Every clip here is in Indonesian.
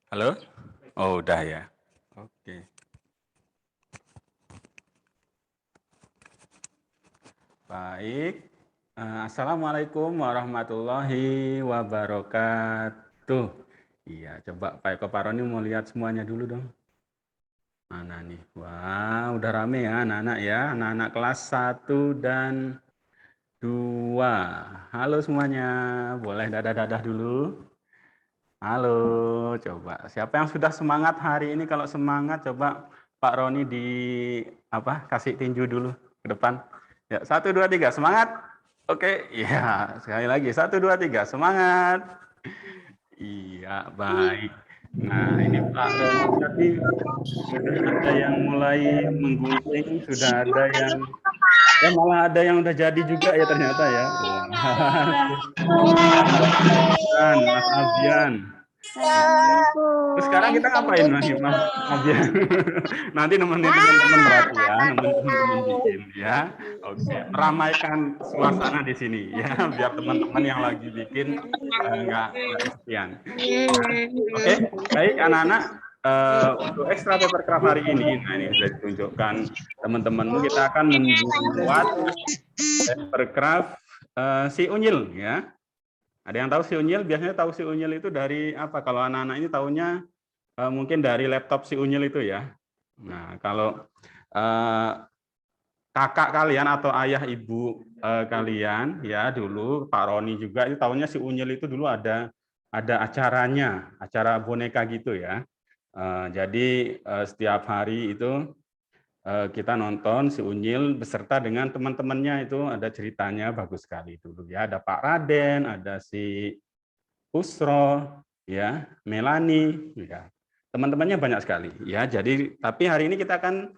Halo? Oh, udah ya. Oke. Baik. Assalamualaikum warahmatullahi wabarakatuh. Iya, coba Pak Eko Paroni mau lihat semuanya dulu dong. Mana nih? Wah, udah rame ya anak-anak ya. Anak-anak kelas 1 dan 2. Halo semuanya. Boleh dadah-dadah dulu? Halo, coba. Siapa yang sudah semangat hari ini? Kalau semangat, coba Pak Roni kasih tinju dulu ke depan. Ya, 1, 2, 3, semangat. Oke, iya, sekali lagi. 1, 2, 3, semangat. Iya, baik. Nah, ini Pak Roni tadi sudah ada yang mulai menggunting, sudah ada yang malah ada yang udah jadi juga ya ternyata ya. Wah, Mas Abian. Oke. Terus sekarang kita ngapain lagi, Mas Abian? Nanti nemenin teman-teman berarti ya, nemenin teman-teman bikin ya. Oke, meramaikan suasana di sini ya, biar teman-teman yang lagi bikin nggak kesepian. Oke, baik anak-anak. Untuk extra paper craft hari ini, nah ini sudah ditunjukkan teman-temanmu, kita akan membuat paper craft si unyil ya. Ada yang tahu si unyil? Biasanya tahu si unyil itu dari apa? Kalau anak-anak ini tahunya mungkin dari laptop si unyil itu ya. Nah, kalau kakak kalian atau ayah ibu kalian ya dulu Pak Roni juga itu tahunya si unyil itu dulu ada acaranya, acara boneka gitu ya. Jadi setiap hari itu kita nonton si Unyil beserta dengan teman-temannya, itu ada ceritanya bagus sekali dulu ya. Ada Pak Raden, ada si Usro, ya, Melani, ya. Teman-temannya banyak sekali ya. Jadi tapi hari ini kita akan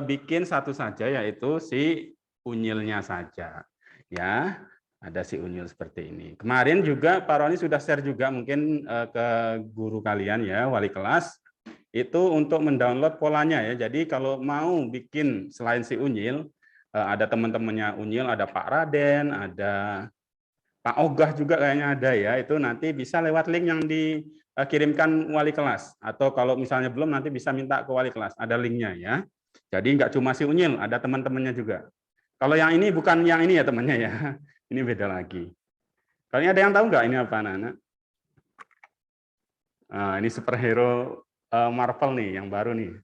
bikin satu saja, yaitu si Unyilnya saja. Ya, ada si Unyil seperti ini. Kemarin juga Pak Roni sudah share juga mungkin ke guru kalian ya, wali kelas, itu untuk mendownload polanya ya. Jadi kalau mau bikin selain si Unyil, ada teman-temannya Unyil, ada Pak Raden, ada Pak Ogah juga kayaknya ada ya. Itu nanti bisa lewat link yang dikirimkan wali kelas. Atau kalau misalnya belum, nanti bisa minta ke wali kelas. Ada linknya ya. Jadi nggak cuma si Unyil, ada teman-temannya juga. Kalau yang ini bukan yang ini ya temannya ya. Ini beda lagi. Kalian ada yang tahu nggak ini apa anak-anak? Nah, ini superhero Marvel nih, yang baru nih.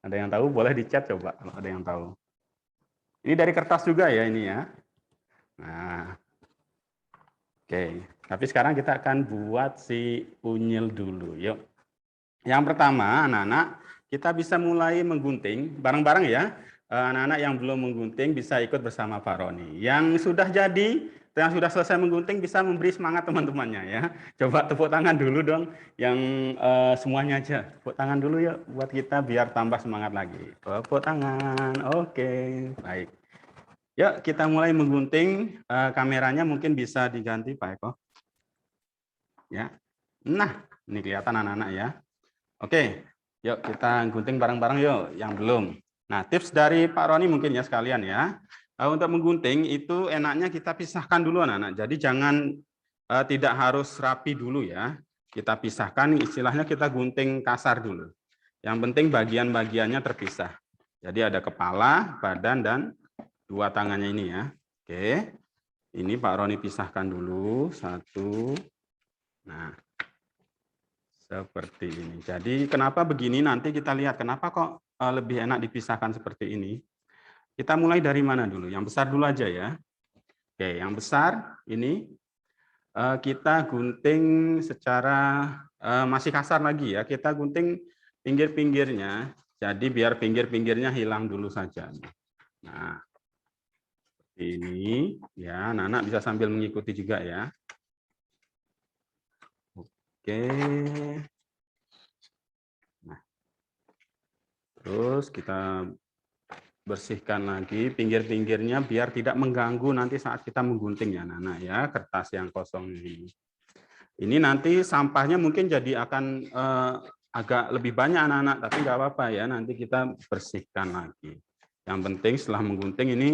Ada yang tahu? Boleh di chat coba kalau ada yang tahu. Ini dari kertas juga ya ini ya. Nah, oke. Tapi sekarang kita akan buat si unyil dulu. Yuk. Yang pertama, anak-anak, kita bisa mulai menggunting bareng-bareng ya. Anak-anak yang belum menggunting bisa ikut bersama Pak Roni. Yang sudah jadi, yang sudah selesai menggunting bisa memberi semangat teman-temannya ya. Coba tepuk tangan dulu dong, yang semuanya aja. Tepuk tangan dulu ya buat kita biar tambah semangat lagi. Tepuk tangan. Oke, baik. Yuk kita mulai menggunting. Kameranya mungkin bisa diganti Pak Eko. Ya. Nah, ini kelihatan anak-anak ya. Oke, yuk kita gunting bareng-bareng yuk, yang belum. Nah, tips dari Pak Roni mungkin ya sekalian ya. Untuk menggunting itu enaknya kita pisahkan dulu anak-anak. Jadi jangan tidak harus rapi dulu ya. Kita pisahkan, istilahnya kita gunting kasar dulu. Yang penting bagian-bagiannya terpisah. Jadi ada kepala, badan, dan dua tangannya ini ya. Oke, ini Pak Roni pisahkan dulu, satu. Nah, seperti ini. Jadi kenapa begini, nanti kita lihat kenapa kok lebih enak dipisahkan seperti ini. Kita mulai dari mana dulu? Yang besar dulu aja ya. Oke, yang besar ini kita gunting secara masih kasar lagi ya. Kita gunting pinggir-pinggirnya. Jadi biar pinggir-pinggirnya hilang dulu saja. Nah, ini ya, anak-anak bisa sambil mengikuti juga ya. Oke. Nah, terus kita bersihkan lagi pinggir-pinggirnya biar tidak mengganggu nanti saat kita menggunting ya anak-anak ya, kertas yang kosong ini. Ini nanti sampahnya mungkin jadi akan agak lebih banyak anak-anak, tapi nggak apa-apa ya, nanti kita bersihkan lagi. Yang penting setelah menggunting ini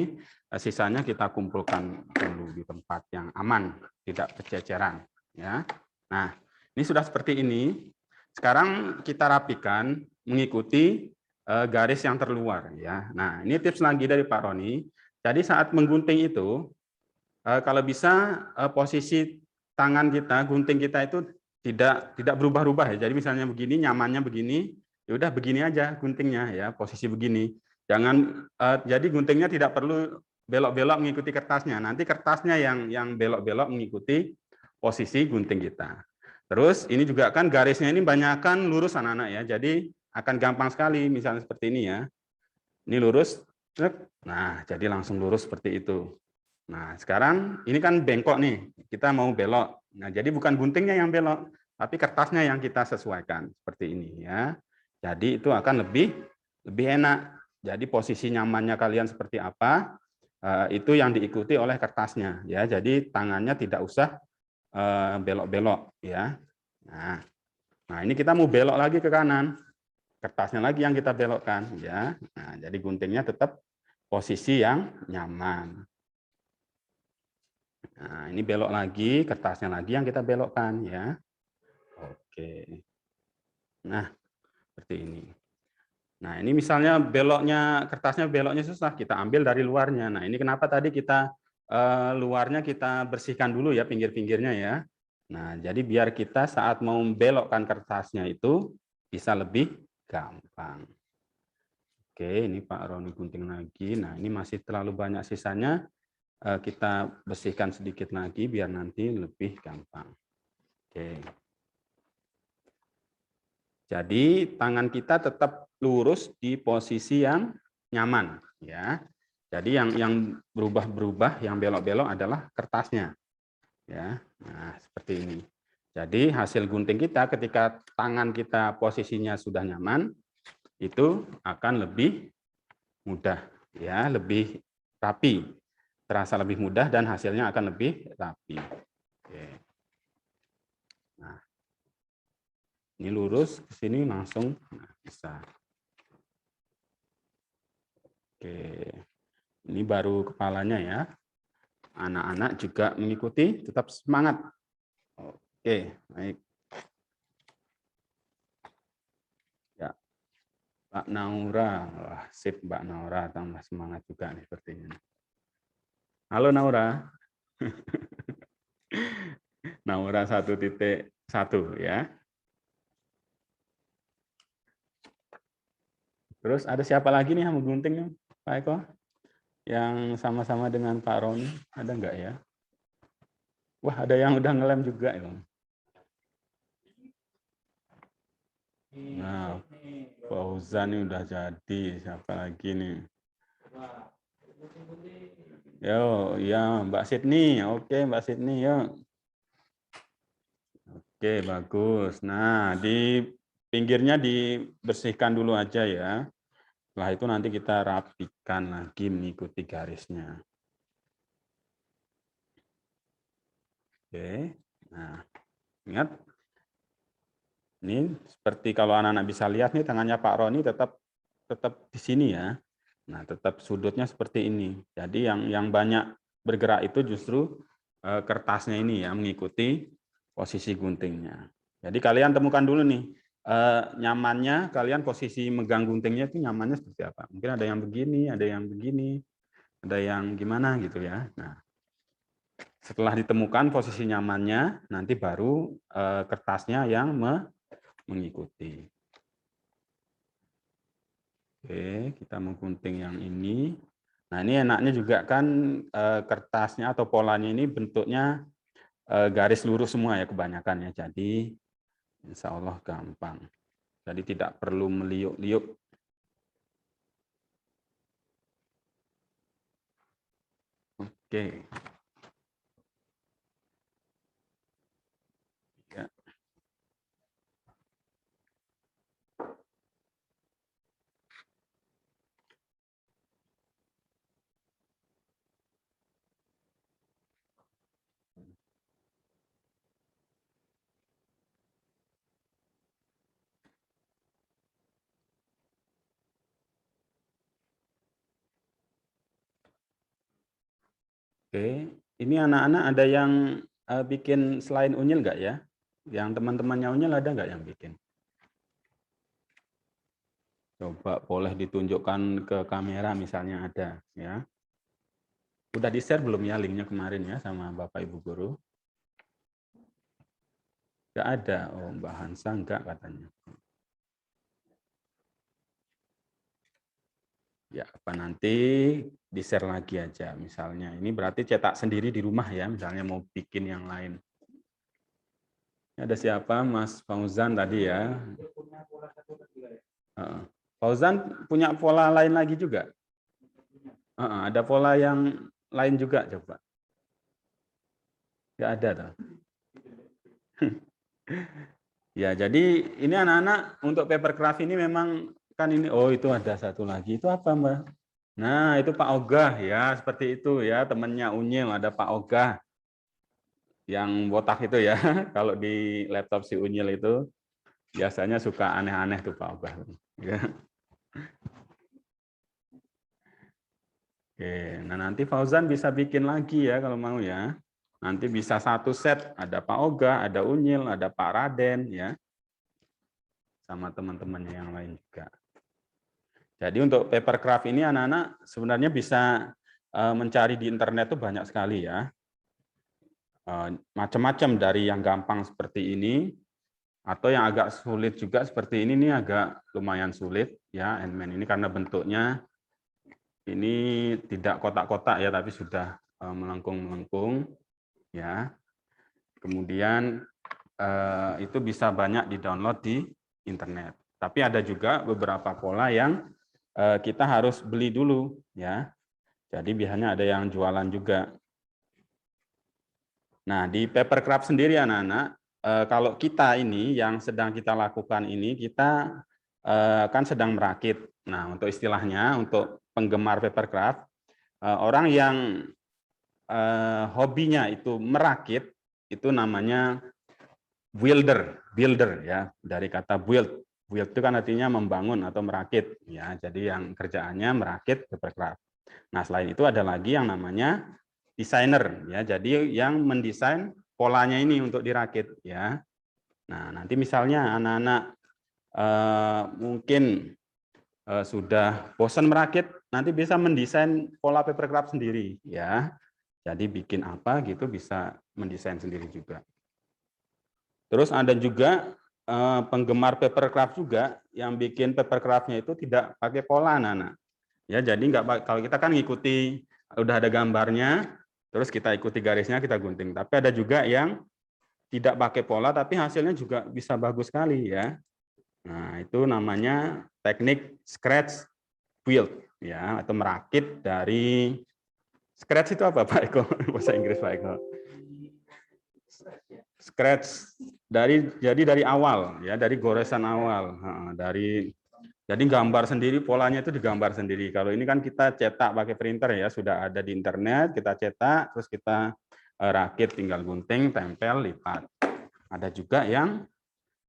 sisanya kita kumpulkan dulu di tempat yang aman, tidak berceceran ya. Nah, ini sudah seperti ini. sekarang kita rapikan mengikuti garis yang terluar ya. Nah, ini tips lagi dari Pak Roni. Jadi saat menggunting itu kalau bisa posisi tangan kita, gunting kita itu tidak berubah-ubah ya. Jadi misalnya begini, nyamannya begini, ya udah begini aja guntingnya ya, posisi begini. Jangan jadi guntingnya tidak perlu belok-belok mengikuti kertasnya. Nanti kertasnya yang belok-belok mengikuti posisi gunting kita. Terus ini juga kan garisnya ini banyak kan lurus anak-anak ya. Jadi akan gampang sekali misalnya seperti ini ya. Ini lurus. Nah, jadi langsung lurus seperti itu. Nah, sekarang ini kan bengkok nih, kita mau belok. Nah, jadi bukan guntingnya yang belok, tapi kertasnya yang kita sesuaikan seperti ini ya. Jadi itu akan lebih enak. Jadi posisi nyamannya kalian seperti apa, itu yang diikuti oleh kertasnya ya. Jadi tangannya tidak usah belok-belok ya. Nah, ini kita mau belok lagi ke kanan, kertasnya lagi yang kita belokkan ya. Nah, jadi guntingnya tetap posisi yang nyaman. Nah, ini belok lagi, kertasnya lagi yang kita belokkan ya. Oke. Nah, seperti ini. Nah, ini misalnya beloknya kertasnya beloknya susah, kita ambil dari luarnya. Nah, ini kenapa tadi kita luarnya kita bersihkan dulu ya pinggir-pinggirnya ya. Nah, jadi biar kita saat mau belokkan kertasnya itu bisa lebih gampang. Oke, ini Pak Roni gunting lagi. Nah, ini masih terlalu banyak sisanya. Kita bersihkan sedikit lagi biar nanti lebih gampang. Oke. Jadi tangan kita tetap lurus di posisi yang nyaman, ya. Jadi yang berubah-berubah, yang belok-belok adalah kertasnya, ya. Nah, seperti ini. Jadi hasil gunting kita ketika tangan kita posisinya sudah nyaman, itu akan lebih mudah, ya, lebih rapi. Terasa lebih mudah dan hasilnya akan lebih rapi. Oke. Nah, ini lurus ke sini langsung bisa. Oke. Ini baru kepalanya ya. Anak-anak juga mengikuti, tetap semangat. Oke, baik. Ya, Mbak Naura. Wah, sip Mbak Naura, tambah semangat juga nih sepertinya. Halo Naura. Naura 1.1 ya. Terus ada siapa lagi nih yang menggunting Pak Eko? Yang sama-sama dengan Pak Roni, ada enggak ya? Wah, ada yang udah ngelem juga ya. Nah, Fauzan ini udah jadi, siapa lagi nih? Yo, ya Mbak Sydney. Oke, Mbak Sydney, yuk. Oke, bagus. Nah, di pinggirnya dibersihkan dulu aja ya. Setelah itu nanti kita rapikan lagi mengikuti garisnya. Oke. Nah, ingat ini seperti kalau anak-anak bisa lihat nih tangannya Pak Roni tetap di sini ya. Nah, tetap sudutnya seperti ini. Jadi yang banyak bergerak itu justru kertasnya ini ya, mengikuti posisi guntingnya. Jadi kalian temukan dulu nih, nyamannya kalian posisi megang guntingnya itu nyamannya seperti apa. Mungkin ada yang begini, ada yang gimana gitu ya. Nah, setelah ditemukan posisi nyamannya, nanti baru kertasnya yang mengikuti. Oke, kita menggunting yang ini. Nah, ini enaknya juga kan kertasnya atau polanya ini bentuknya garis lurus semua ya kebanyakan ya. Jadi insya Allah gampang. Jadi tidak perlu meliuk-liuk. Oke. Ya. Oke, ini anak-anak ada yang bikin selain unyil nggak ya? Yang teman-temannya unyil ada nggak yang bikin? Coba boleh ditunjukkan ke kamera misalnya ada ya. Udah di-share belum ya linknya kemarin ya sama Bapak Ibu guru? Nggak ada. Oh, Mbak Hansa enggak katanya. Ya, apa nanti di-share lagi aja misalnya. Ini berarti cetak sendiri di rumah ya, misalnya mau bikin yang lain. Ada siapa? Mas Fauzan tadi ya. Fauzan punya pola lain lagi juga? Ada pola yang lain juga coba. Nggak ada tuh. Ya, jadi ini anak-anak untuk papercraft ini memang kan ini, oh itu ada satu lagi. Itu apa, Mbak? Nah, itu Pak Ogah ya, seperti itu ya, temannya Unyil, ada Pak Ogah yang botak itu ya. Kalau di laptop si Unyil itu biasanya suka aneh-aneh tuh Pak Ogah. Ya. Oke, nah nanti Fauzan bisa bikin lagi ya kalau mau ya. Nanti bisa satu set, ada Pak Ogah, ada Unyil, ada Pak Raden ya, sama teman-temannya yang lain juga. Jadi untuk papercraft ini anak-anak sebenarnya bisa mencari di internet tuh banyak sekali ya. Macam-macam dari yang gampang seperti ini atau yang agak sulit juga seperti ini agak lumayan sulit ya Handman ini karena bentuknya ini tidak kotak-kotak ya tapi sudah melengkung-melengkung ya. Kemudian itu bisa banyak di-download di internet. Tapi ada juga beberapa pola yang kita harus beli dulu ya. Jadi biasanya ada yang jualan juga. Nah, di papercraft sendiri anak-anak, kalau kita ini yang sedang kita lakukan ini, kita kan sedang merakit. Nah, untuk istilahnya, untuk penggemar papercraft, orang yang hobinya itu merakit, itu namanya builder ya, dari kata build. Build itu kan artinya membangun atau merakit ya. Jadi yang kerjaannya merakit papercraft. Nah, selain itu ada lagi yang namanya desainer ya. Jadi yang mendesain polanya ini untuk dirakit ya. Nah, nanti misalnya anak-anak mungkin sudah bosan merakit, nanti bisa mendesain pola papercraft sendiri ya. Jadi bikin apa gitu bisa mendesain sendiri juga. Terus ada juga penggemar papercraft juga yang bikin papercraftnya itu tidak pakai pola anak-anak. Ya, jadi nggak, kalau kita kan ngikuti udah ada gambarnya, terus kita ikuti garisnya kita gunting. Tapi ada juga yang tidak pakai pola tapi hasilnya juga bisa bagus sekali ya. Nah, itu namanya teknik scratch build ya, atau merakit dari scratch itu apa Pak Eko? Bahasa Inggris Pak Eko. Scratch dari awal ya, dari goresan awal, dari jadi gambar sendiri, polanya itu digambar sendiri. Kalau ini kan kita cetak pakai printer ya, sudah ada di internet, kita cetak, terus kita rakit, tinggal gunting, tempel, lipat. Ada juga yang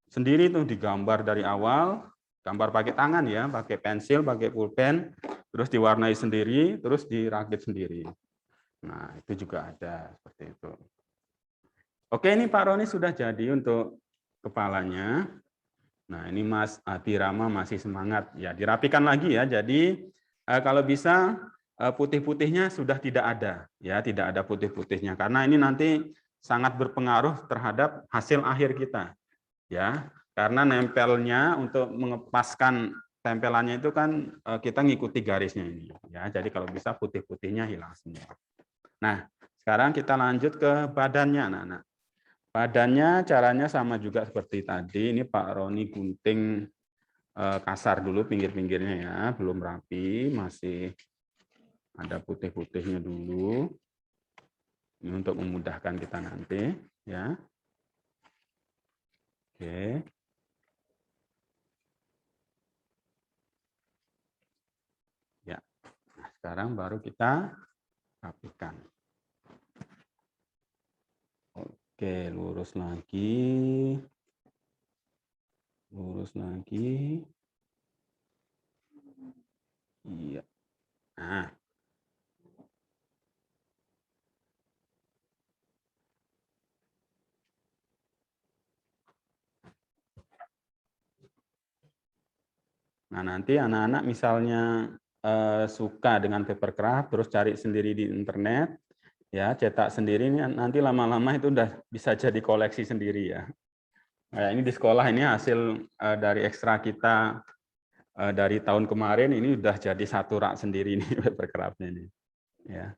sendiri tuh digambar dari awal, gambar pakai tangan ya, pakai pensil, pakai pulpen, terus diwarnai sendiri, terus dirakit sendiri. Nah, itu juga ada seperti itu. Oke, ini Pak Roni sudah jadi untuk kepalanya. Nah, ini Mas Adirama masih semangat. Ya, dirapikan lagi ya. Jadi kalau bisa putih-putihnya sudah tidak ada, ya, tidak ada putih-putihnya karena ini nanti sangat berpengaruh terhadap hasil akhir kita. Ya, karena nempelnya untuk mengepaskan tempelannya itu kan kita ngikuti garisnya ini, ya. Jadi kalau bisa putih-putihnya hilang semua. Nah, sekarang kita lanjut ke badannya, anak-anak. Badannya caranya sama juga seperti tadi. Ini Pak Roni gunting kasar dulu pinggir-pinggirnya ya, belum rapi, masih ada putih-putihnya dulu. Ini untuk memudahkan kita nanti ya. Oke. Ya. Nah, sekarang baru kita rapikan. Oke, lurus lagi. Lurus lagi. Iya. Nah, Nah, nanti anak-anak misalnya suka dengan papercraft, terus cari sendiri di internet, ya cetak sendiri, nanti lama-lama itu udah bisa jadi koleksi sendiri ya. Nah, ini di sekolah ini hasil dari ekstra kita dari tahun kemarin, ini udah jadi satu rak sendiri nih papercraft-nya ini. Ya.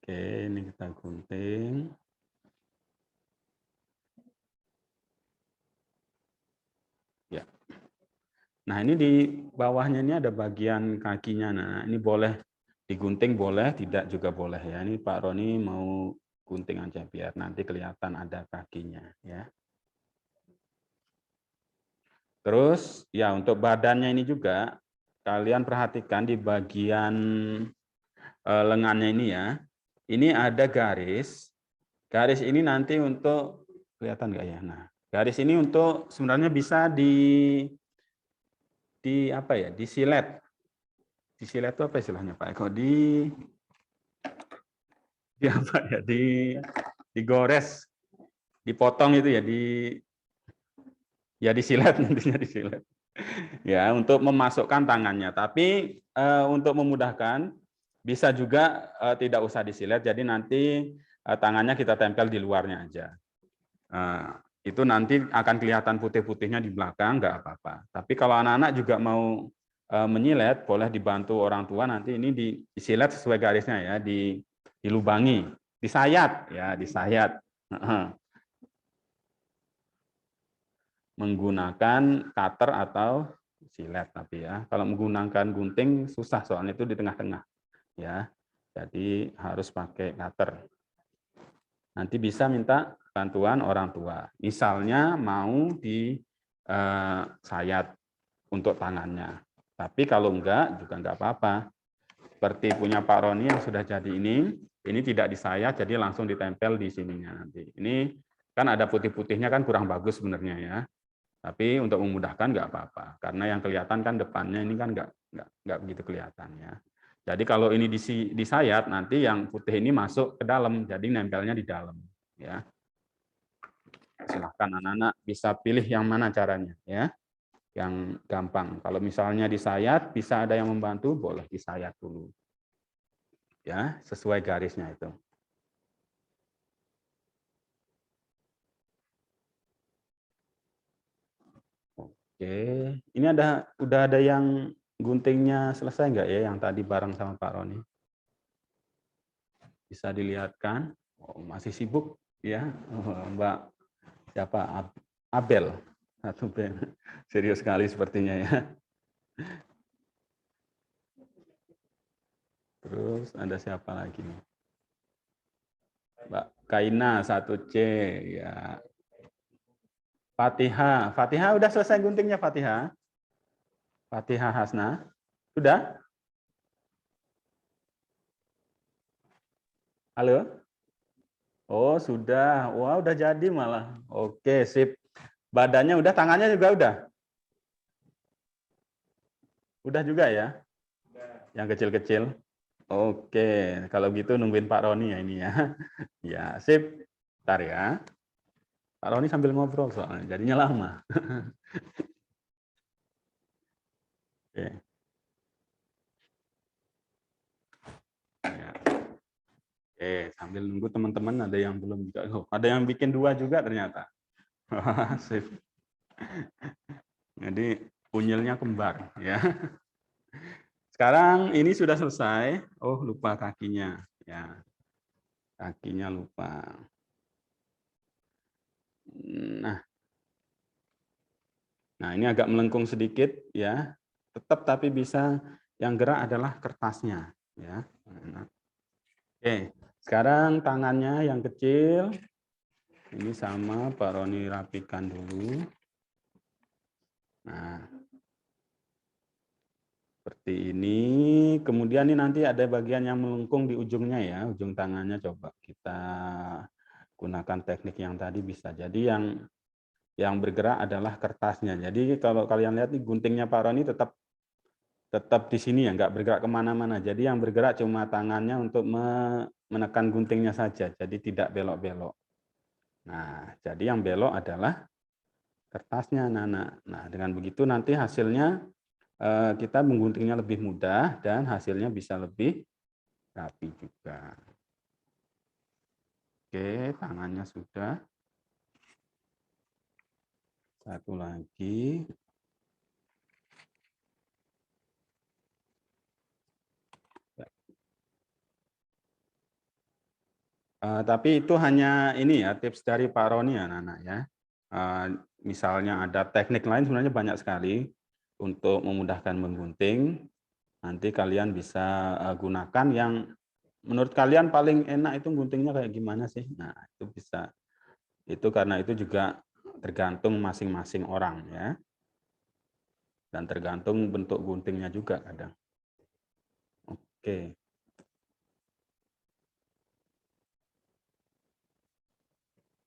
Oke, ini kita gunting. Ya. Nah, ini di bawahnya ini ada bagian kakinya. Nah, ini boleh digunting, boleh, tidak juga boleh ya. Ini Pak Roni mau gunting aja biar nanti kelihatan ada kakinya ya. Terus ya untuk badannya ini juga kalian perhatikan di bagian lengannya ini ya. Ini ada garis. Garis ini nanti untuk kelihatan nggak ya? Nah, garis ini untuk sebenarnya bisa di apa ya? Disilet. Disilet itu apa istilahnya Pak Eko? Di apa ya? Digores, dipotong itu ya, ya disilet nantinya disilet. Ya, untuk memasukkan tangannya. Tapi untuk memudahkan bisa juga tidak usah disilet. Jadi nanti tangannya kita tempel di luarnya aja. Itu nanti akan kelihatan putih-putihnya di belakang, nggak apa-apa. Tapi kalau anak-anak juga mau menyilet, boleh dibantu orang tua, nanti ini disilet sesuai garisnya ya, dilubangi, disayat ya, disayat. Menggunakan cutter atau silet tapi ya. Kalau menggunakan gunting susah soalnya itu di tengah-tengah ya. Jadi harus pakai cutter. Nanti bisa minta bantuan orang tua. Misalnya mau disayat untuk tangannya. Tapi kalau enggak juga enggak apa-apa. Seperti punya Pak Roni yang sudah jadi ini tidak disayat jadi langsung ditempel di sininya nanti. Ini kan ada putih-putihnya kan kurang bagus sebenarnya ya. Tapi untuk memudahkan nggak apa-apa, karena yang kelihatan kan depannya ini kan nggak begitu kelihatan ya. Jadi kalau ini disayat, nanti yang putih ini masuk ke dalam, jadi nempelnya di dalam. Ya, silahkan anak-anak bisa pilih yang mana caranya ya, yang gampang. Kalau misalnya disayat, bisa ada yang membantu, boleh disayat dulu. Ya, sesuai garisnya itu. Oke, ini udah ada yang guntingnya selesai nggak ya, yang tadi bareng sama Pak Roni? Bisa dilihatkan. Oh, masih sibuk ya, Mbak siapa? Abel. Satu Ben. Serius sekali sepertinya ya. Terus ada siapa lagi nih? Mbak Kaina 1C ya. Fatihah. Fatihah udah selesai guntingnya Fatihah? Fatihah Hasna. Sudah? Halo? Oh, sudah. Wah, udah jadi malah. Oke, sip. Badannya udah, tangannya juga udah. Udah juga ya? Yang kecil-kecil. Oke, kalau gitu nungguin Pak Roni ya ini ya. Ya, sip. Bentar ya. Pak Roni sambil ngobrol soalnya, jadinya lama. Oke. Ya. Oke, sambil nunggu teman-teman ada yang belum juga. Oh, ada yang bikin 2 juga ternyata. Sip. Jadi unyilnya kembar ya. Sekarang ini sudah selesai. Oh, lupa kakinya. Ya. Kakinya lupa. Nah, ini agak melengkung sedikit ya. Tetap tapi bisa yang gerak adalah kertasnya ya. Oke, sekarang tangannya yang kecil ini sama Pak Roni rapikan dulu. Nah, seperti ini. Kemudian ini nanti ada bagian yang melengkung di ujungnya ya, ujung tangannya coba kita gunakan teknik yang tadi bisa. Jadi yang bergerak adalah kertasnya. Jadi kalau kalian lihat nih guntingnya Pak Roni tetap di sini ya, nggak bergerak kemana-mana. Jadi yang bergerak cuma tangannya untuk menekan guntingnya saja. Jadi tidak belok-belok. Nah, jadi yang belok adalah kertasnya, anak-anak. Nah, dengan begitu nanti hasilnya kita mengguntingnya lebih mudah dan hasilnya bisa lebih rapi juga. Oke, tangannya sudah. Satu lagi. Tapi itu hanya ini ya, tips dari Pak Roni ya, anak-anak ya. Misalnya ada teknik lain sebenarnya banyak sekali untuk memudahkan menggunting. Nanti kalian bisa gunakan yang menurut kalian paling enak itu guntingnya kayak gimana sih? Nah, itu bisa. Itu karena itu juga tergantung masing-masing orang ya. Dan tergantung bentuk guntingnya juga kadang. Oke.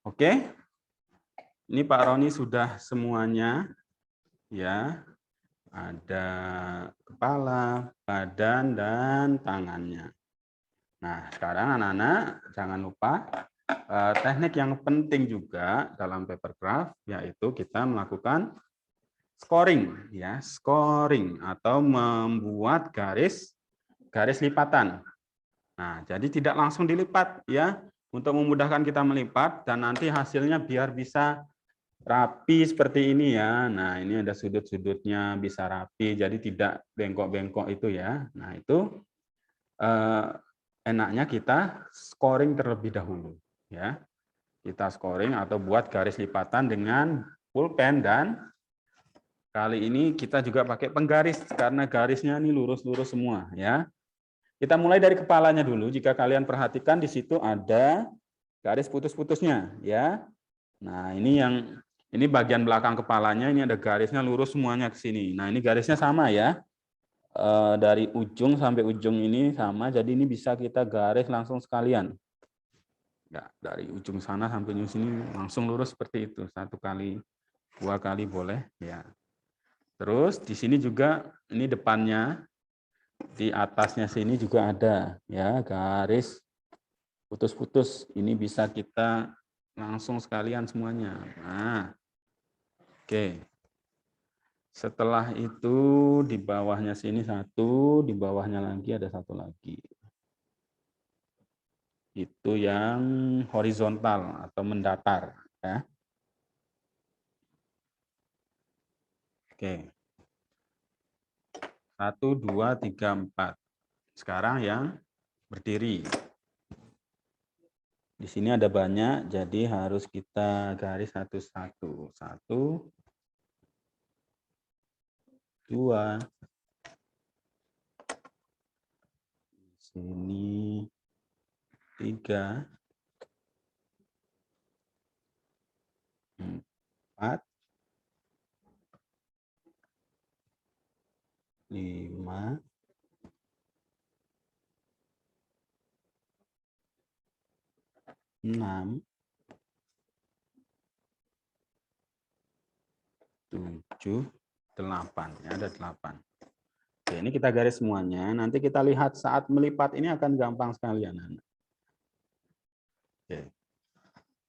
Oke. Ini Pak Roni sudah semuanya ya. Ada kepala, badan, dan tangannya. Nah, sekarang anak-anak jangan lupa teknik yang penting juga dalam paper craft yaitu kita melakukan scoring ya, scoring atau membuat garis lipatan. Nah, jadi tidak langsung dilipat ya untuk memudahkan kita melipat dan nanti hasilnya biar bisa rapi seperti ini ya. Nah, ini ada sudut-sudutnya bisa rapi, jadi tidak bengkok-bengkok itu ya. Nah, itu enaknya kita scoring terlebih dahulu ya. Kita scoring atau buat garis lipatan dengan pulpen dan kali ini kita juga pakai penggaris karena garisnya ini lurus-lurus semua ya. Kita mulai dari kepalanya dulu. Jika kalian perhatikan di situ ada garis putus-putusnya ya. Nah, ini bagian belakang kepalanya, ini ada garisnya lurus semuanya ke sini. Nah, ini garisnya sama ya. Dari ujung sampai ujung ini sama, jadi ini bisa kita garis langsung sekalian. Ya, dari ujung sana sampai ujung sini langsung lurus seperti itu. 1 kali, 2 kali boleh ya. Terus di sini juga ini depannya, di atasnya sini juga ada ya garis putus-putus. Ini bisa kita langsung sekalian semuanya. Nah, oke. Setelah itu di bawahnya sini 1, di bawahnya lagi ada 1 lagi. Itu yang horizontal atau mendatar ya. Oke. 1, 2, 3, 4. Sekarang yang berdiri. Di sini ada banyak, jadi harus kita garis satu-satu. 1, 2. Sini 3, 4, 5, 6, 7, 8. Ya, ada 8. Oke, ini kita garis semuanya. Nanti kita lihat saat melipat ini akan gampang sekali, anak-anak. Oke.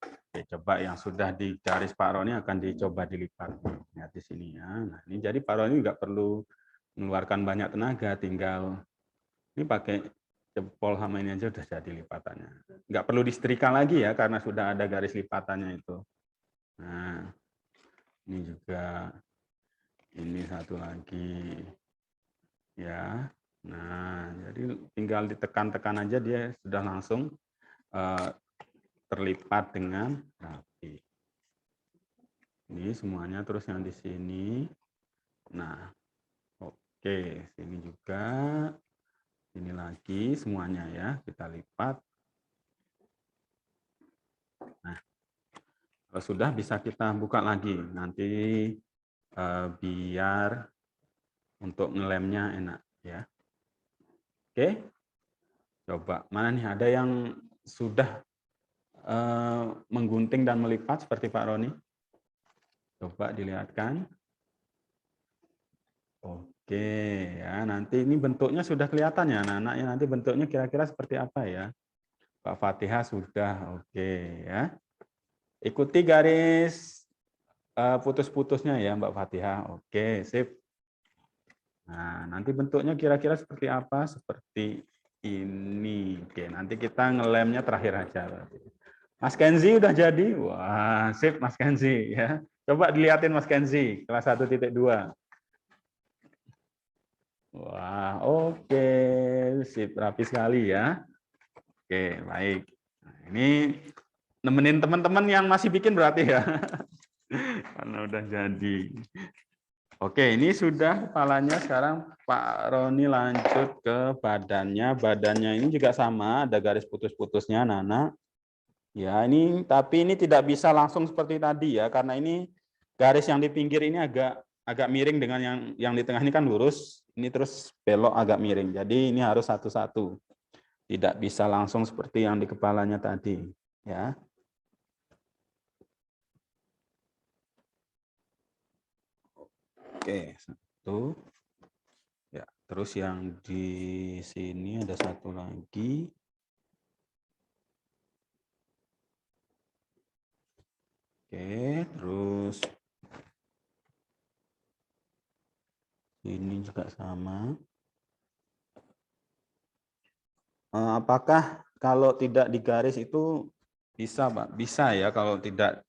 Oke, coba yang sudah digaris Pak Roni akan dicoba dilipat. Lihat di sini ya. Nah, ini jadi Pak Roni nggak perlu mengeluarkan banyak tenaga, tinggal ini pakai jempol sama ini aja udah jadi lipatannya. Nggak perlu disetrika lagi ya karena sudah ada garis lipatannya itu. Nah, ini juga ini 1 lagi ya. Nah, jadi tinggal ditekan-tekan aja dia sudah langsung terlipat dengan rapi. Ini semuanya terus yang di sini. Nah, oke, sini juga. Ini lagi semuanya ya, kita lipat. Nah, kalau sudah bisa kita buka lagi. Nanti biar untuk ngelemnya enak ya. Oke. Coba mana nih ada yang sudah menggunting dan melipat seperti Pak Roni? Coba dilihatkan. Oke ya, nanti ini bentuknya sudah kelihatan ya, anak-anaknya nanti bentuknya kira-kira seperti apa ya. Pak Fatihah sudah, oke ya. Ikuti garis putus-putusnya ya Mbak Fatihah. Oke, sip. Nah, nanti bentuknya kira-kira seperti apa? Seperti ini. Oke, nanti kita ngelemnya terakhir aja. Mas Kenzi udah jadi? Wah, sip Mas Kenzi ya. Coba dilihatin Mas Kenzi, kelas 1.2. Wah, oke. Sip, rapi sekali ya. Oke, baik. Nah, ini nemenin teman-teman yang masih bikin berarti ya. Karena udah jadi. Oke, ini sudah kepalanya. Sekarang Pak Roni lanjut ke badannya. Badannya ini juga sama, ada garis putus-putusnya, Nana. Ya, ini tapi ini tidak bisa langsung seperti tadi ya, karena ini garis yang di pinggir ini agak miring dengan yang di tengah ini kan lurus. Ini terus belok agak miring. Jadi ini harus satu-satu. Tidak bisa langsung seperti yang di kepalanya tadi, ya. Oke, satu. Ya, terus yang di sini ada satu lagi. Oke, terus ini juga sama. Apakah kalau tidak digaris itu bisa, Pak? Bisa ya, kalau tidak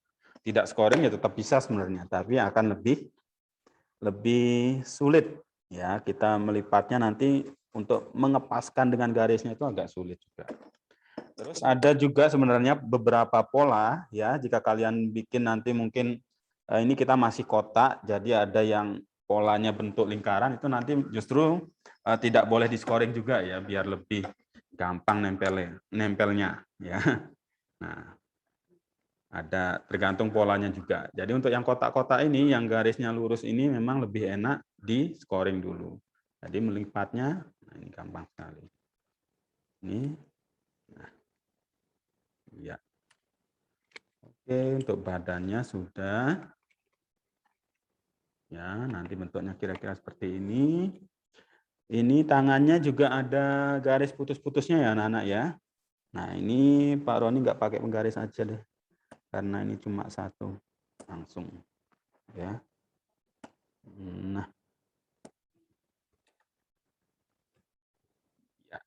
scoring ya tetap bisa sebenarnya, tapi akan lebih sulit ya, kita melipatnya nanti untuk mengepaskan dengan garisnya itu agak sulit juga. Terus ada juga sebenarnya beberapa pola ya, jika kalian bikin nanti mungkin ini kita masih kotak, jadi ada yang polanya bentuk lingkaran, itu nanti justru tidak boleh di scoring juga ya, biar lebih gampang nempelnya ya. Nah, ada tergantung polanya juga. Jadi untuk yang kotak-kotak ini, yang garisnya lurus ini memang lebih enak di scoring dulu. Jadi melipatnya, nah ini gampang sekali. Ini, nah, ya. Oke, untuk badannya sudah. Ya, nanti bentuknya kira-kira seperti ini. Ini tangannya juga ada garis putus-putusnya ya, anak-anak ya. Nah, ini Pak Roni nggak pakai penggaris aja deh, karena ini cuma satu langsung ya. Nah, ya,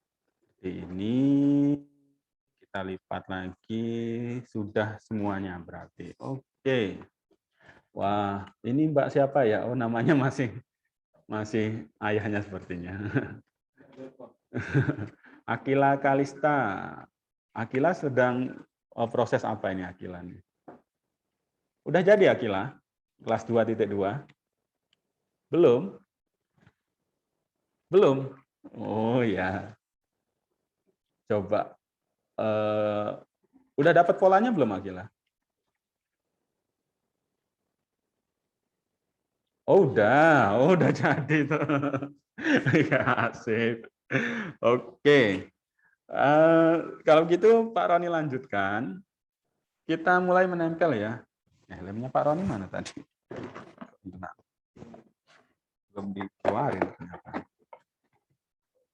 ini kita lipat lagi, sudah semuanya berarti. Oke. Wah, ini Mbak siapa ya? Oh, namanya masih ayahnya sepertinya. Akila Kalista. Akila sedang proses apa ini Akila? Udah jadi Akila? Kelas 2.2? Belum? Belum? Oh ya. Coba. Udah dapat polanya belum Akila? Oh udah jadi tuh. Ya, asik. Oke. Kalau gitu Pak Roni lanjutkan. Kita mulai menempel ya. Lemnya Pak Roni mana tadi? Belum dikeluarin ternyata.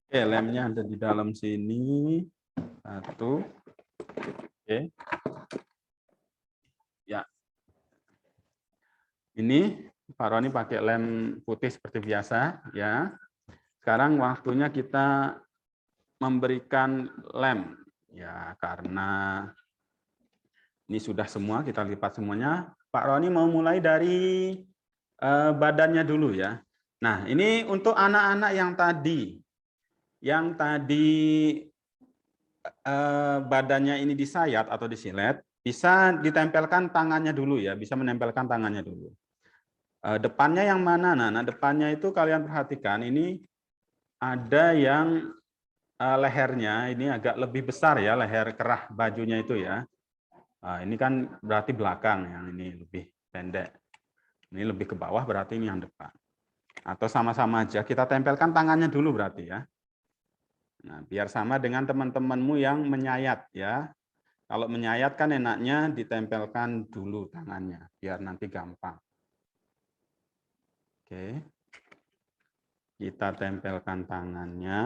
Oke, lemnya ada di dalam sini. Satu. Oke. Ya. Ini Pak Roni pakai lem putih seperti biasa ya. Sekarang waktunya kita memberikan lem ya, karena ini sudah semua, kita lipat semuanya. Pak Roni mau mulai dari badannya dulu ya. Nah, ini untuk anak-anak yang tadi badannya ini disayat atau disilet, bisa ditempelkan tangannya dulu ya, bisa menempelkan tangannya dulu. Depannya yang mana? Nah, depannya itu kalian perhatikan, ini ada yang lehernya ini agak lebih besar ya, leher kerah bajunya itu ya. Ini kan berarti belakang, yang ini lebih pendek. Ini lebih ke bawah, berarti ini yang depan. Atau sama-sama aja, kita tempelkan tangannya dulu berarti ya. Nah, biar sama dengan teman-temanmu yang menyayat ya. Kalau menyayat kan enaknya ditempelkan dulu tangannya, biar nanti gampang. Oke. Kita tempelkan tangannya.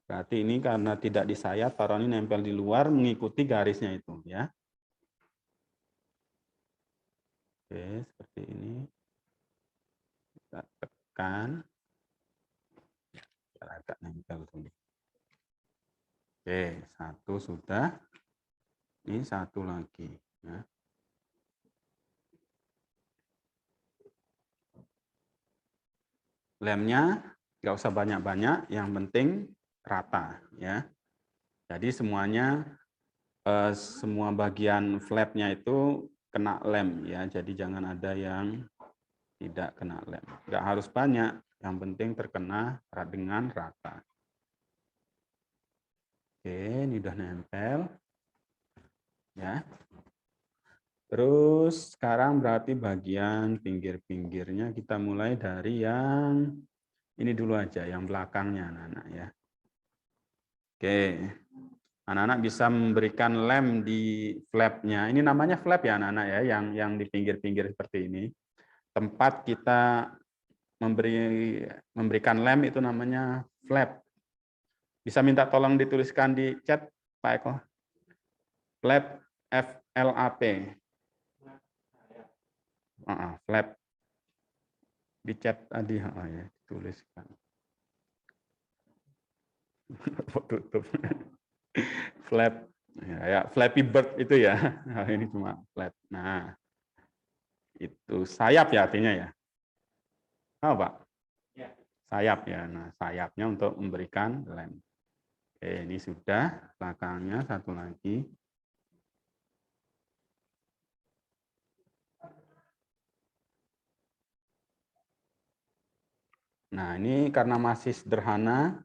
Berarti ini karena tidak disayat, Pak Roni nempel di luar mengikuti garisnya itu ya. Oke, seperti ini. Kita tekan. Agak nempel dulu. Oke, satu sudah. Ini satu lagi. Ya. Lemnya nggak usah banyak-banyak, yang penting rata. Ya. Jadi semuanya, semua bagian flapnya itu kena lem. Ya. Jadi jangan ada yang tidak kena lem. Nggak harus banyak, yang penting terkena dengan rata. Oke, ini udah nempel. Ya. Terus sekarang berarti bagian pinggir-pinggirnya kita mulai dari yang ini dulu aja, yang belakangnya anak-anak ya. Oke, anak-anak bisa memberikan lem di flapnya. Ini namanya flap ya anak-anak ya, yang di pinggir-pinggir seperti ini. Tempat kita memberikan lem itu namanya flap. Bisa minta tolong dituliskan di chat Pak Eko. Flap, F-L-A-P. Flap. Di chat tadi ya, tuliskan. Tutup. Flap. Ya, Flappy Bird itu ya. Nah, ini cuma flap. Nah, itu sayap ya artinya ya. Tahu Pak? Sayap ya. Nah, sayapnya untuk memberikan lem. Oke, ini sudah. Belakangnya satu lagi. Nah, ini karena masih sederhana,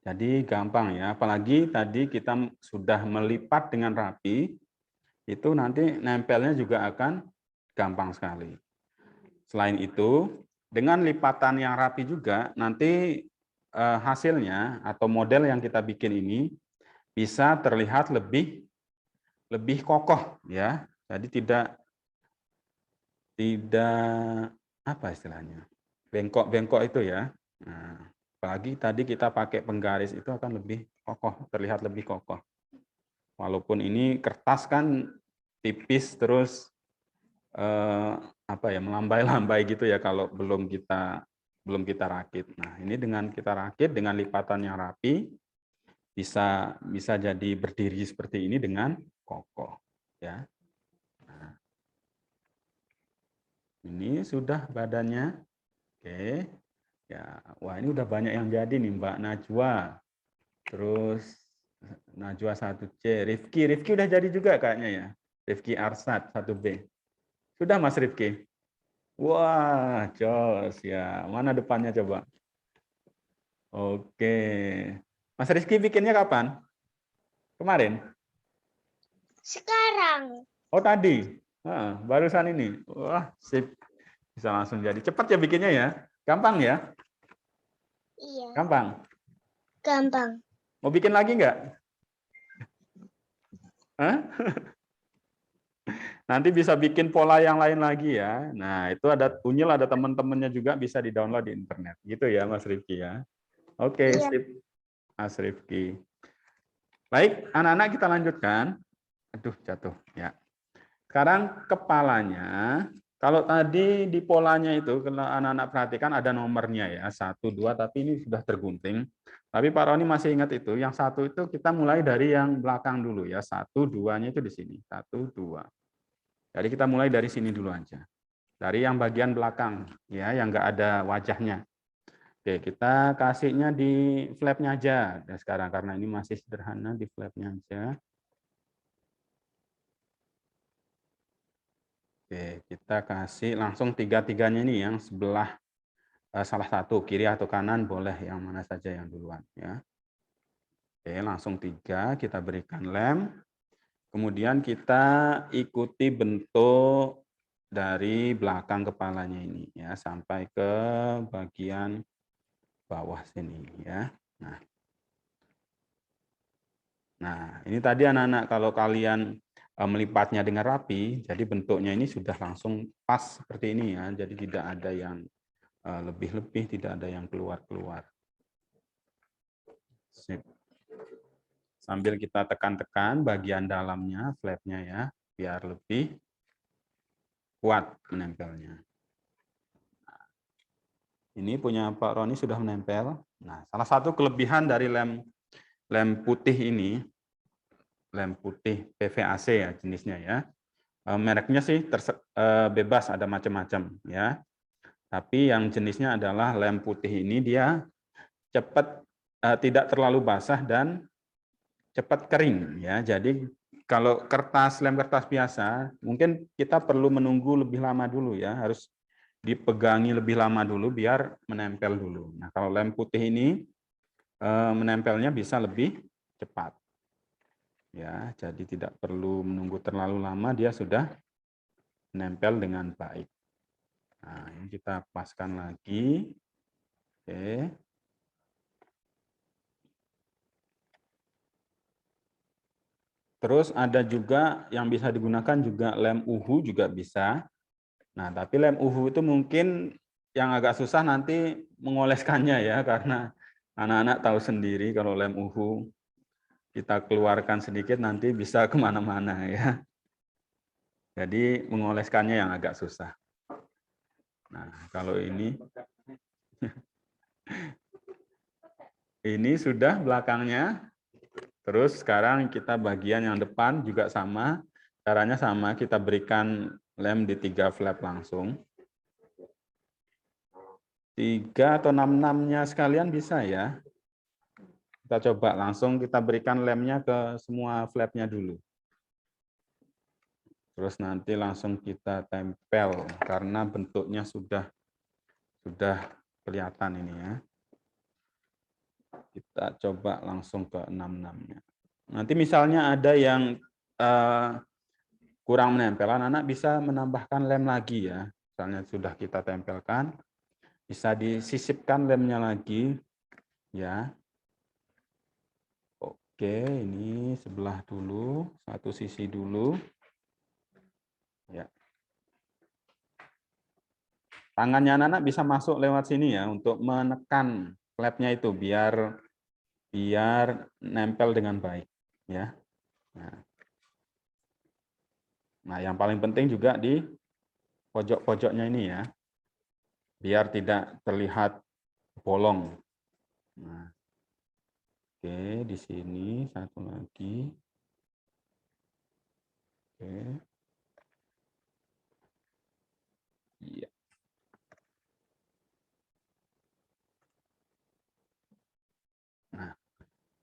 jadi gampang ya. Apalagi tadi kita sudah melipat dengan rapi, itu nanti nempelnya juga akan gampang sekali. Selain itu, dengan lipatan yang rapi juga, nanti hasilnya atau model yang kita bikin ini bisa terlihat lebih kokoh ya. Jadi tidak apa istilahnya, bengkok itu ya. Nah, apalagi tadi kita pakai penggaris itu akan lebih kokoh, terlihat lebih kokoh. Walaupun ini kertas kan tipis terus melambai-lambai gitu ya kalau belum kita rakit. Nah, ini dengan kita rakit dengan lipatan yang rapi bisa jadi berdiri seperti ini dengan kokoh ya. Nah, ini sudah badannya. Oke. Ya, wah ini udah banyak yang jadi nih Mbak Najwa. Terus Najwa 1C, Rifki udah jadi juga kayaknya ya. Rifki Arsad 1B. Sudah Mas Rifki? Wah, jos ya. Mana depannya coba? Oke. Mas Rizky bikinnya kapan? Kemarin? Sekarang. Oh, tadi. Barusan ini. Wah, sip. Bisa langsung jadi. Cepat ya bikinnya ya. Gampang ya? Iya. Gampang. Gampang. Mau bikin lagi nggak? Nanti bisa bikin pola yang lain lagi ya. Nah, itu ada Unyil, ada teman-temannya juga bisa di-download di internet. Gitu ya, Mas Rifki ya. Oke, Iya. sip. Mas Rifki. Baik, anak-anak kita lanjutkan. Aduh, jatuh. Ya. Sekarang kepalanya. Kalau tadi di polanya itu, kalau anak-anak perhatikan ada nomornya ya, 1, 2, tapi ini sudah tergunting. Tapi Pak Roni masih ingat itu, yang 1 itu kita mulai dari yang belakang dulu ya, 1, 2-nya itu di sini, 1, 2. Jadi kita mulai dari sini dulu aja. Dari yang bagian belakang, ya, yang nggak ada wajahnya. Oke, kita kasihnya di flapnya aja. Dan sekarang karena ini masih sederhana, di flapnya aja. Oke, kita kasih langsung tiga-tiganya ini yang sebelah salah satu, kiri atau kanan boleh yang mana saja yang duluan ya. Oke, langsung 3 kita berikan lem. Kemudian kita ikuti bentuk dari belakang kepalanya ini ya sampai ke bagian bawah sini ya. Nah, ini tadi anak-anak kalau kalian melipatnya dengan rapi, jadi bentuknya ini sudah langsung pas seperti ini ya. Jadi tidak ada yang lebih-lebih, tidak ada yang keluar-keluar. Sambil kita tekan-tekan bagian dalamnya, flapnya ya, biar lebih kuat menempelnya. Ini punya Pak Roni sudah menempel. Nah, salah satu kelebihan dari lem putih ini, lem putih PVAC ya jenisnya ya. Mereknya sih bebas, ada macam-macam ya. Tapi yang jenisnya adalah lem putih ini dia cepat, tidak terlalu basah dan cepat kering ya. Jadi kalau lem kertas biasa, mungkin kita perlu menunggu lebih lama dulu ya, harus dipegangi lebih lama dulu biar menempel dulu. Nah, kalau lem putih ini menempelnya bisa lebih cepat. Ya, jadi tidak perlu menunggu terlalu lama, dia sudah menempel dengan baik. Nah, ini kita paskan lagi. Oke. Terus ada juga yang bisa digunakan juga lem uhu juga bisa. Nah, tapi lem uhu itu mungkin yang agak susah nanti mengoleskannya ya, karena anak-anak tahu sendiri kalau lem uhu kita keluarkan sedikit nanti bisa kemana-mana ya. Jadi mengoleskannya yang agak susah. Nah, kalau ini sudah belakangnya. Terus sekarang kita bagian yang depan juga sama. Caranya sama, kita berikan lem di 3 flap langsung. 3 atau 6-6-nya sekalian bisa ya. Kita coba langsung kita berikan lemnya ke semua flapnya dulu. Terus nanti langsung kita tempel karena bentuknya sudah kelihatan ini ya. Kita coba langsung ke 6-6-nya. Nanti misalnya ada yang kurang menempel, anak bisa menambahkan lem lagi ya. Misalnya sudah kita tempelkan, bisa disisipkan lemnya lagi ya. Oke, ini sebelah dulu, satu sisi dulu. Ya. Tangannya anak bisa masuk lewat sini ya untuk menekan flapnya itu biar nempel dengan baik ya. Nah, yang paling penting juga di pojok-pojoknya ini ya, biar tidak terlihat bolong. Nah, oke, di sini satu lagi. Oke. Iya. Nah,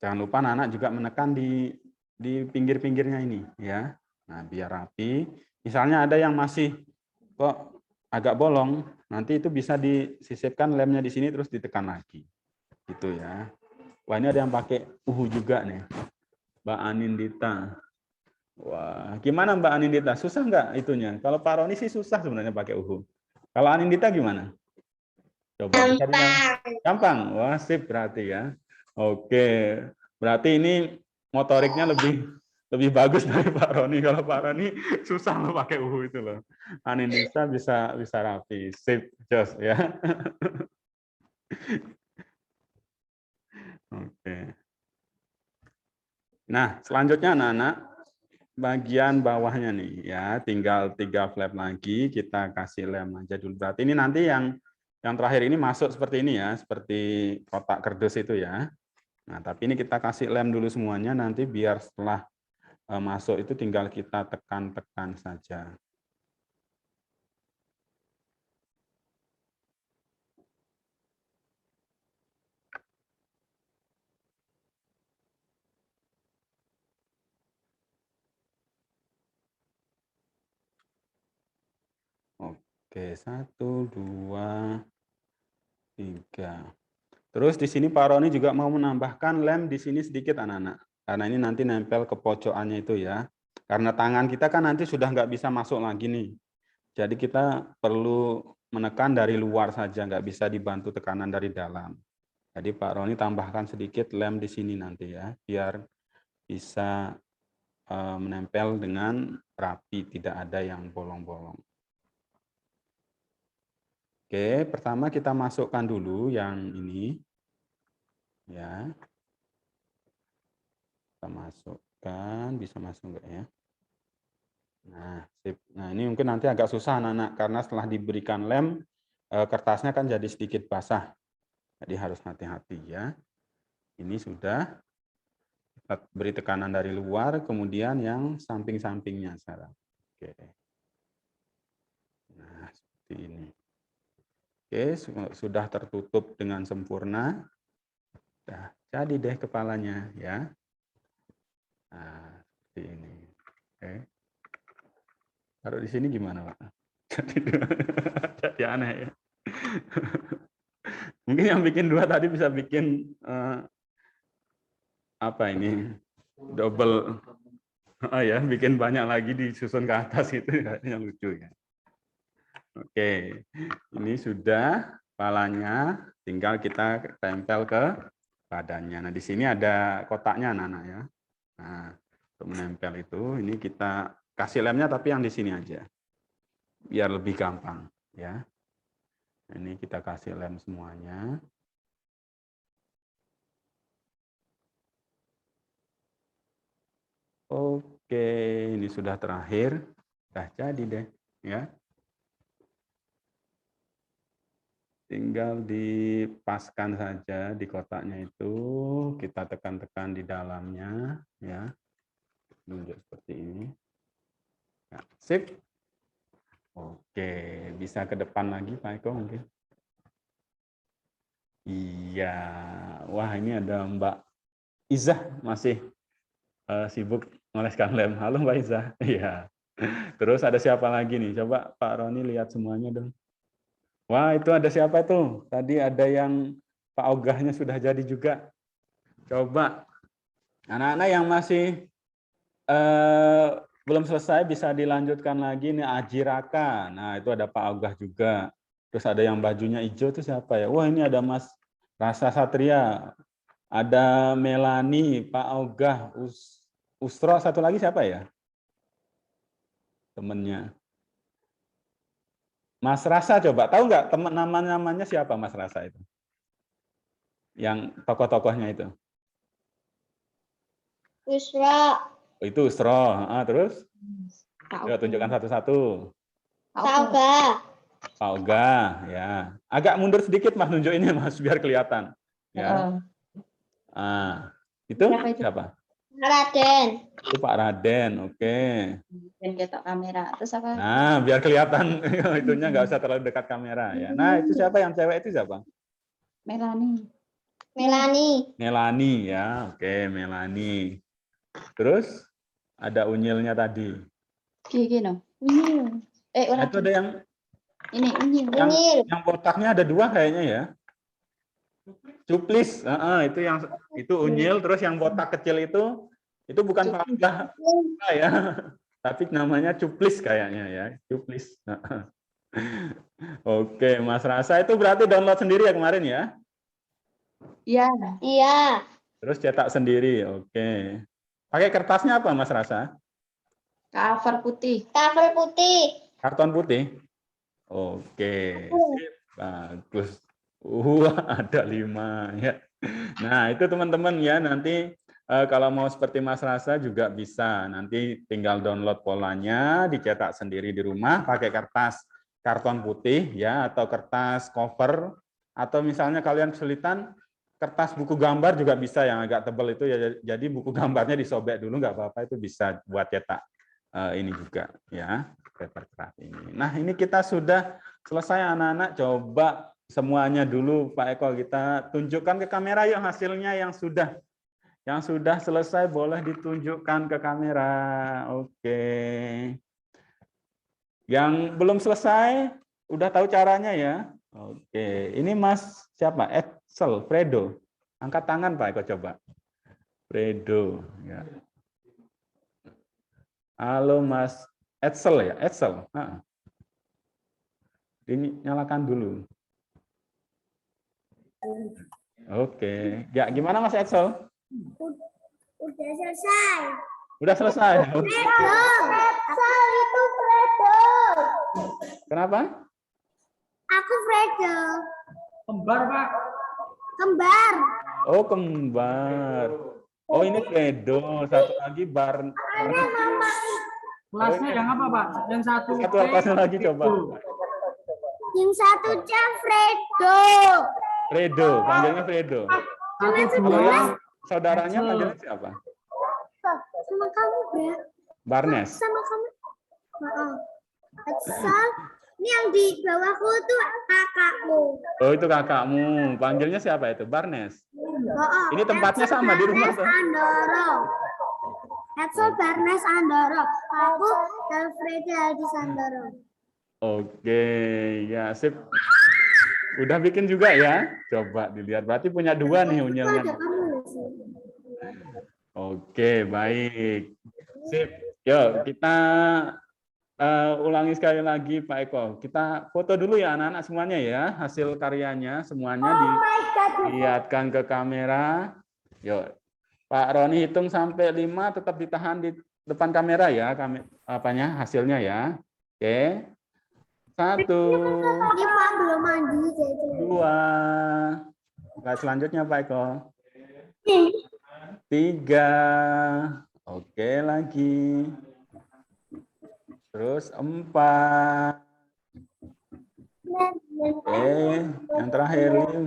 jangan lupa anak juga menekan di pinggir-pinggirnya ini ya. Nah, biar rapi. Misalnya ada yang masih kok agak bolong, nanti itu bisa disisipkan lemnya di sini terus ditekan lagi. Gitu ya. Wah, ini ada yang pakai uhu juga nih. Mbak Anindita. Wah, gimana Mbak Anindita? Susah nggak itunya? Kalau Pak Roni sih susah sebenarnya pakai uhu. Kalau Anindita gimana? Coba bisa Gampang. gampang. Wah, sip berarti ya. Oke. Berarti ini motoriknya lebih bagus dari Pak Roni. Kalau Pak Roni susah loh pakai uhu itu loh. Anindita bisa rapi. Sip, jos ya. Oke. Nah, selanjutnya anak-anak, bagian bawahnya nih ya, tinggal 3 flap lagi, kita kasih lem aja dulu. Berarti ini nanti yang terakhir ini masuk seperti ini ya, seperti kotak kardus itu ya. Nah, tapi ini kita kasih lem dulu semuanya, nanti biar setelah masuk itu tinggal kita tekan-tekan saja. Oke, 1, 2, 3. Terus di sini Pak Roni juga mau menambahkan lem di sini sedikit anak-anak. Karena ini nanti nempel ke pojokannya itu ya. Karena tangan kita kan nanti sudah nggak bisa masuk lagi nih. Jadi kita perlu menekan dari luar saja, nggak bisa dibantu tekanan dari dalam. Jadi Pak Roni tambahkan sedikit lem di sini nanti ya, biar bisa menempel dengan rapi, tidak ada yang bolong-bolong. Oke, pertama kita masukkan dulu yang ini. Ya. Kita masukkan, bisa masuk enggak ya? Nah, sip. Nah, ini mungkin nanti agak susah anak-anak karena setelah diberikan lem kertasnya kan jadi sedikit basah. Jadi harus hati-hati ya. Ini sudah kita beri tekanan dari luar, kemudian yang samping-sampingnya sekarang. Oke. Nah, seperti ini. Oke, sudah tertutup dengan sempurna. Nah, jadi deh kepalanya ya. Nah, seperti ini. Oke. Taruh di sini gimana, Pak? Jadi aneh ya. Mungkin yang bikin dua tadi bisa bikin apa ini? Double. Oh ya, bikin banyak lagi disusun ke atas itu yang lucu ya. Oke. Ini sudah kepalanya, tinggal kita tempel ke badannya. Nah, di sini ada kotaknya anak-anak ya. Nah, untuk menempel itu ini kita kasih lemnya tapi yang di sini aja. Biar lebih gampang ya. Ini kita kasih lem semuanya. Oke, ini sudah terakhir. Sudah jadi deh ya. Tinggal dipaskan saja di kotaknya itu, kita tekan-tekan di dalamnya ya. Nunjuk seperti ini. Nah, sip. Oke, bisa ke depan lagi Pak Eko mungkin. Iya, wah ini ada Mbak Izah masih sibuk ngoleskan lem. Halo Mbak Izah. Iya. Terus ada siapa lagi nih? Coba Pak Roni lihat semuanya dong. Wah itu ada siapa tuh? Tadi ada yang Pak Ogahnya sudah jadi juga. Coba anak-anak yang masih belum selesai bisa dilanjutkan lagi nih Aji Raka. Nah itu ada Pak Ogah juga. Terus ada yang bajunya hijau itu siapa ya? Wah ini ada Mas Rasa Satria. Ada Melani, Pak Ogah, Ustro, satu lagi siapa ya? Temennya. Mas Rasa coba, tahu nggak teman namanya siapa Mas Rasa itu? Yang tokoh-tokohnya itu? Usra. Oh, itu Ustro. Terus? Coba tunjukkan satu-satu. Tauga. Pak Ogah, ya. Agak mundur sedikit Mas nunjukinnya Mas biar kelihatan. Ya. Itu siapa? Raden. Itu Pak Raden, oke. Dan ketok kamera. Terus apa? Nah, biar kelihatan itunya nggak usah terlalu dekat kamera ya. Nah, itu siapa yang cewek itu siapa? Melani. Melani. Melani ya, oke Melani. Terus ada unyilnya tadi. Gini no. Itu ada yang ini yang kotaknya ada dua kayaknya ya. Cuplis, itu unyil. Terus yang botak kecil itu bukan Pak Ogah ya, tapi namanya cuplis kayaknya ya, cuplis. Oke, Mas Rasa itu berarti download sendiri ya kemarin ya? Iya. Iya. Terus cetak sendiri, oke. Pakai kertasnya apa Mas Rasa? Cover putih. Cover putih. Karton putih? Oke, bagus. Ada 5 ya. Nah itu teman-teman ya, nanti kalau mau seperti Mas Rasa juga bisa. Nanti tinggal download polanya, dicetak sendiri di rumah pakai kertas karton putih ya, atau kertas cover, atau misalnya kalian kesulitan kertas buku gambar juga bisa yang agak tebal itu ya. Jadi buku gambarnya disobek dulu nggak apa-apa, itu bisa buat cetak ini juga ya, paper craft ini. Nah ini kita sudah selesai anak-anak. Coba semuanya dulu Pak Eko kita tunjukkan ke kamera yuk hasilnya yang sudah selesai, boleh ditunjukkan ke kamera. Oke. Yang belum selesai udah tahu caranya ya. Oke, ini Mas siapa? Edsel, Fredo. Angkat tangan Pak Eko coba. Fredo ya. Halo Mas Edsel ya, Edsel. Ini nyalakan dulu. Oke, ya gimana Mas Edsel? Udah selesai. Udah selesai. Fredo. Edsel itu Fredo. Kenapa? Aku Fredo. Kembar, Pak. Kembar. Oh, kembar. Oh, ini Fredo. Satu lagi Kelasnya yang apa, Pak? Yang satu. Satu kelasnya lagi coba. Yang satu Fredo. Fredo, panggilnya Fredo. Satu Kalau dua. yang saudaranya panggilnya siapa? Sama kamu, Bra. Barnes. Sama kamu. Maaf. Axel. Ini yang di bawahku tuh kakakmu. Oh, itu kakakmu. Panggilnya siapa itu? Barnes. Maaf. Ini tempatnya sama di rumah, tuh. Andoro. Axel Barnes Andoro. Aku Alfredo Aldi Sandoro. Oke, ya sip. Udah bikin juga ya? Coba dilihat. Berarti punya dua nih Ada unyilnya. kamu nggak sih? Oke, baik. Sip. Yuk, kita ulangi sekali lagi Pak Eko. Kita foto dulu ya anak-anak semuanya ya. Hasil karyanya semuanya dilihatkan ke kamera. Yuk, Pak Roni hitung sampai 5, tetap ditahan di depan kamera ya. Apanya hasilnya ya. Oke. 1, Ini Pak belum mandi jadi. 2. Nah, selanjutnya Pak Eko. 3. Oke, lagi. Terus 4. Oke, yang terakhir 5.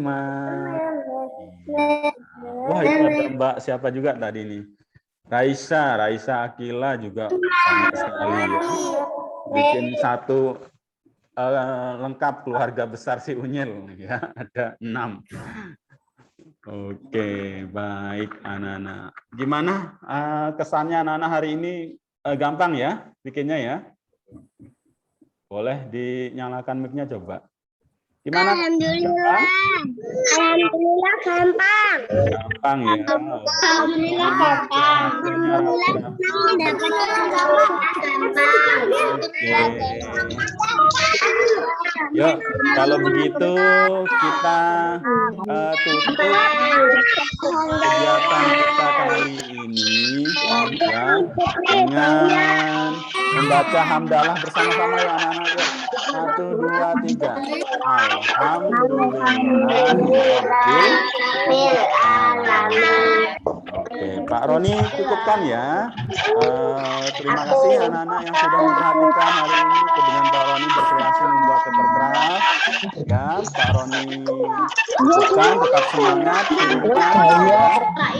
Wah, itu ada Mbak siapa juga tadi nih? Raisa Akila juga banyak sekali ya. Bikin satu lengkap keluarga besar si Unyil ya, ada 6. Oke, baik anak-anak. Gimana kesannya anak-anak hari ini? Gampang ya bikinnya ya? Boleh dinyalakan mic-nya coba. Gimana? Alhamdulillah. Alhamdulillah gampang. Gampang ya. Alhamdulillah gampang. Alhamdulillah mendapatkan gampang. Yuk, kalau begitu kita tutup kegiatan kita kali ini ya, dengan membaca hamdalah bersama-sama ya anak-anak. 1, 2, 3. Oke, Pak Roni cukupkan ya. Terima kasih anak-anak yang sudah memperhatikan hari ini. Dengan Pak Roni berkreasi membuat paper craft. Ya, Pak Roni cukupkan, tetap semangat.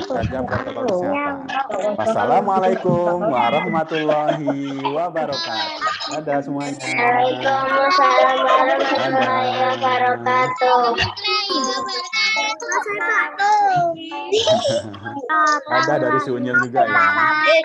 Jaga protokol kesehatan. Wassalamualaikum warahmatullahi wabarakatuh. Dadah semuanya. Waalaikumsalam warahmatullahi wabarakatuh. Ada dari si Unyil juga ya. Oke.